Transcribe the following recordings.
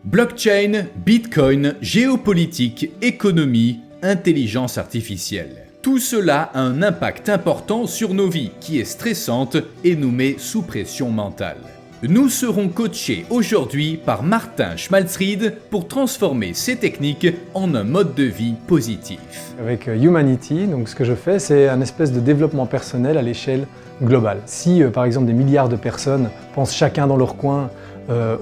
Blockchain, Bitcoin, géopolitique, économie, intelligence artificielle. Tout cela a un impact important sur nos vies qui est stressante et nous met sous pression mentale. Nous serons coachés aujourd'hui par Martin Schmalzried pour transformer ces techniques en un mode de vie positif. Avec Humanity, donc ce que je fais, c'est un espèce de développement personnel à l'échelle globale. Si par exemple des milliards de personnes pensent chacun dans leur coin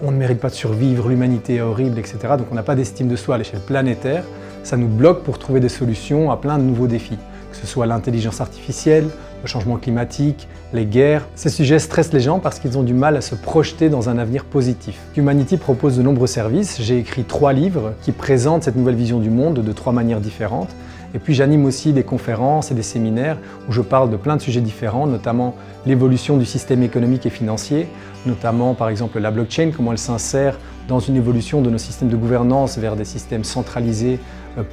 on ne mérite pas de survivre, l'humanité est horrible, etc. Donc on n'a pas d'estime de soi à l'échelle planétaire, ça nous bloque pour trouver des solutions à plein de nouveaux défis, que ce soit l'intelligence artificielle, le changement climatique, les guerres. Ces sujets stressent les gens parce qu'ils ont du mal à se projeter dans un avenir positif. Humanity propose de nombreux services. J'ai écrit 3 livres qui présentent cette nouvelle vision du monde de 3 manières différentes. Et puis j'anime aussi des conférences et des séminaires où je parle de plein de sujets différents, notamment l'évolution du système économique et financier, notamment par exemple la blockchain, comment elle s'insère dans une évolution de nos systèmes de gouvernance vers des systèmes centralisés,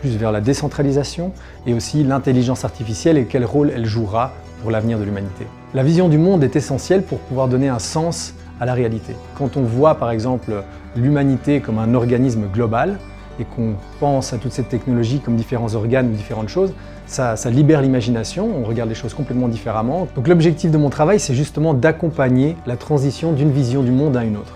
plus vers la décentralisation, et aussi l'intelligence artificielle et quel rôle elle jouera pour l'avenir de l'humanité. La vision du monde est essentielle pour pouvoir donner un sens à la réalité. Quand on voit par exemple l'humanité comme un organisme global, et qu'on pense à toute cette technologie comme différents organes ou différentes choses, ça libère l'imagination, on regarde les choses complètement différemment. Donc l'objectif de mon travail, c'est justement d'accompagner la transition d'une vision du monde à une autre.